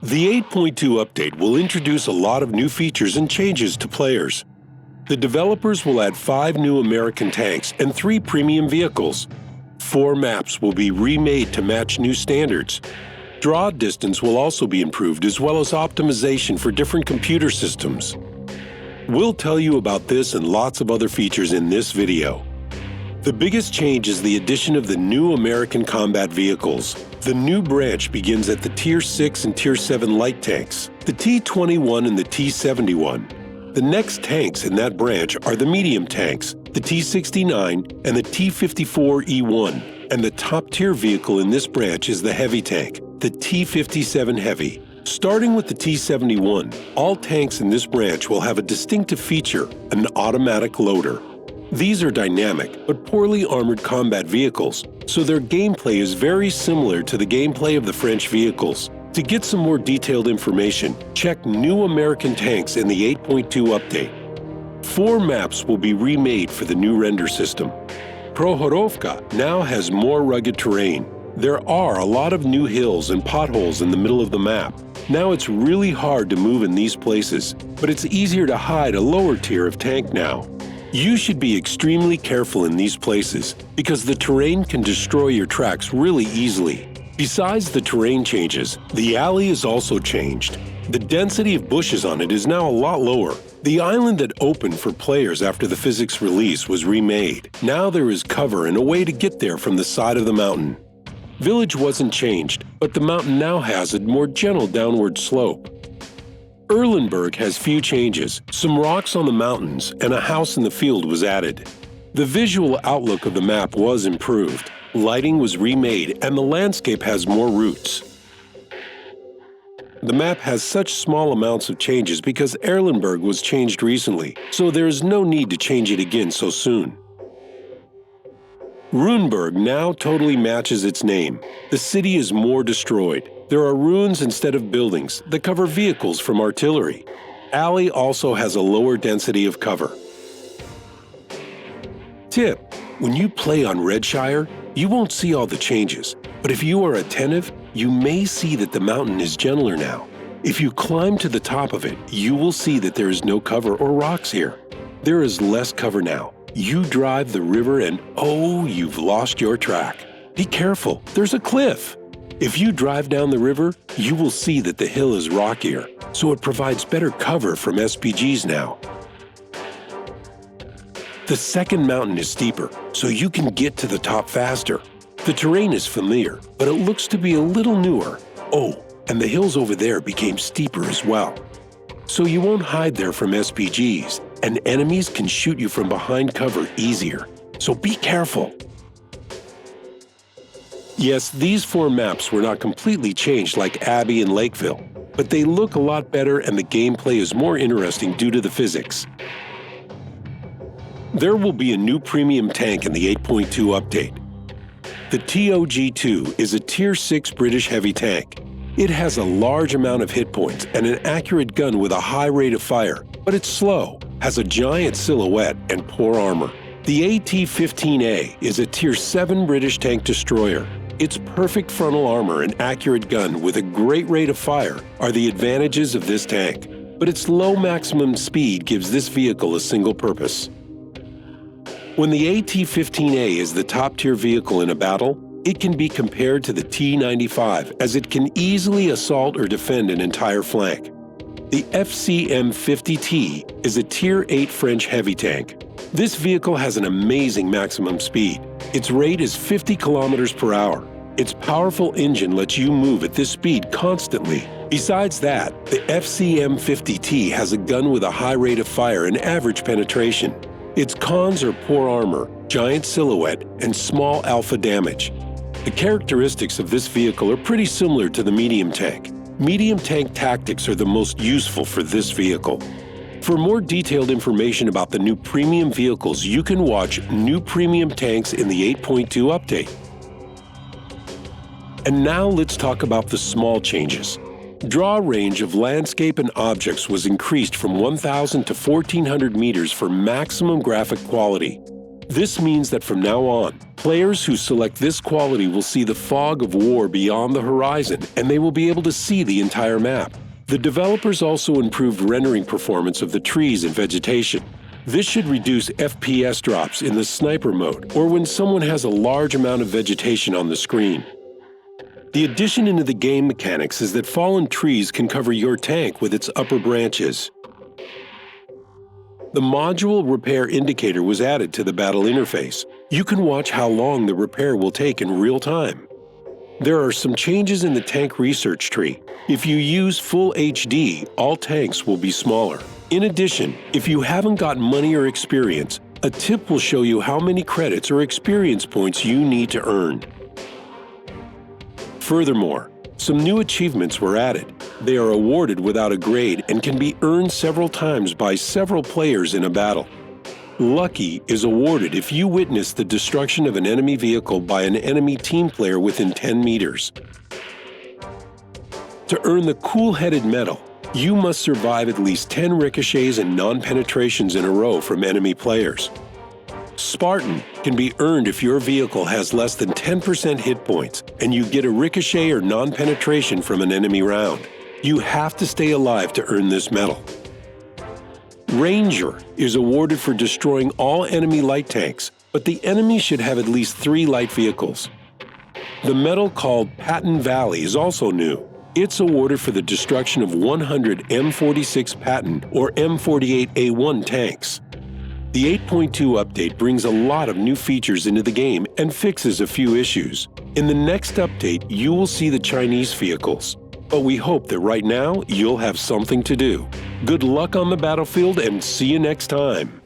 The 8.2 update will introduce a lot of new features and changes to players. The developers will add 5 new American tanks and 3 premium vehicles. 4 maps will be remade to match new standards. Draw distance will also be improved, as well as optimization for different computer systems. We'll tell you about this and lots of other features in this video. The biggest change is the addition of the new American combat vehicles. The new branch begins at the Tier 6 and Tier 7 light tanks, the T-21 and the T-71. The next tanks in that branch are the medium tanks, the T-69 and the T-54E1, and the top-tier vehicle in this branch is the heavy tank, the T-57 Heavy. Starting with the T-71, all tanks in this branch will have a distinctive feature, an automatic loader. These are dynamic but poorly armored combat vehicles, so their gameplay is very similar to the gameplay of the French vehicles. To get some more detailed information, check New American Tanks in the 8.2 update. 4 maps will be remade for the new render system. Prohorovka now has more rugged terrain. There are a lot of new hills and potholes in the middle of the map. Now it's really hard to move in these places, but it's easier to hide a lower tier of tank now. You should be extremely careful in these places because the terrain can destroy your tracks really easily. Besides the terrain changes, the alley is also changed. The density of bushes on it is now a lot lower. The island that opened for players after the physics release was remade. Now there is cover and a way to get there from the side of the mountain. Village wasn't changed, but the mountain now has a more gentle downward slope. Erlenberg has few changes. Some rocks on the mountains and a house in the field was added. The visual outlook of the map was improved. Lighting was remade and the landscape has more routes. The map has such small amounts of changes because Erlenberg was changed recently, so there is no need to change it again so soon. Runeberg now totally matches its name. The city is more destroyed. There are ruins instead of buildings that cover vehicles from artillery. Alley also has a lower density of cover. Tip: when you play on Redshire, you won't see all the changes, but if you are attentive, you may see that the mountain is gentler now. If you climb to the top of it, you will see that there is no cover or rocks here. There is less cover now. You drive the river and oh, you've lost your track. Be careful, there's a cliff. If you drive down the river, you will see that the hill is rockier, so it provides better cover from SPGs now. The second mountain is steeper, so you can get to the top faster. The terrain is familiar, but it looks to be a little newer. Oh, and the hills over there became steeper as well. So you won't hide there from SPGs, and enemies can shoot you from behind cover easier, so be careful. Yes, these 4 maps were not completely changed like Abbey and Lakeville, but they look a lot better and the gameplay is more interesting due to the physics. There will be a new premium tank in the 8.2 update. The TOG-2 is a Tier 6 British heavy tank. It has a large amount of hit points and an accurate gun with a high rate of fire, but it's slow, has a giant silhouette, and poor armor. The AT-15A is a Tier 7 British tank destroyer. Its perfect frontal armor and accurate gun with a great rate of fire are the advantages of this tank, but its low maximum speed gives this vehicle a single purpose. When the AT-15A is the top-tier vehicle in a battle, it can be compared to the T-95 as it can easily assault or defend an entire flank. The FCM-50T is a Tier 8 French heavy tank. This vehicle has an amazing maximum speed. Its rate is 50 kilometers per hour. Its powerful engine lets you move at this speed constantly. Besides that, the FCM-50T has a gun with a high rate of fire and average penetration. Its cons are poor armor, giant silhouette, and small alpha damage. The characteristics of this vehicle are pretty similar to the medium tank. Medium tank tactics are the most useful for this vehicle. For more detailed information about the new premium vehicles, you can watch New Premium Tanks in the 8.2 update. And now let's talk about the small changes. Draw range of landscape and objects was increased from 1,000 to 1,400 meters for maximum graphic quality. This means that from now on, players who select this quality will see the fog of war beyond the horizon, and they will be able to see the entire map. The developers also improved rendering performance of the trees and vegetation. This should reduce FPS drops in the sniper mode or when someone has a large amount of vegetation on the screen. The addition into the game mechanics is that fallen trees can cover your tank with its upper branches. The module repair indicator was added to the battle interface. You can watch how long the repair will take in real time. There are some changes in the tank research tree. If you use full HD, all tanks will be smaller. In addition, if you haven't got money or experience, a tip will show you how many credits or experience points you need to earn. Furthermore, some new achievements were added. They are awarded without a grade and can be earned several times by several players in a battle. Lucky is awarded if you witness the destruction of an enemy vehicle by an enemy team player within 10 meters. To earn the cool-headed medal, you must survive at least 10 ricochets and non-penetrations in a row from enemy players. Spartan can be earned if your vehicle has less than 10% hit points and you get a ricochet or non-penetration from an enemy round. You have to stay alive to earn this medal. Ranger is awarded for destroying all enemy light tanks, but the enemy should have at least 3 light vehicles. The medal called Patton Valley is also new. It's awarded for the destruction of 100 M46 Patton or M48A1 tanks. The 8.2 update brings a lot of new features into the game and fixes a few issues. In the next update, you will see the Chinese vehicles. But we hope that right now, you'll have something to do. Good luck on the battlefield and see you next time.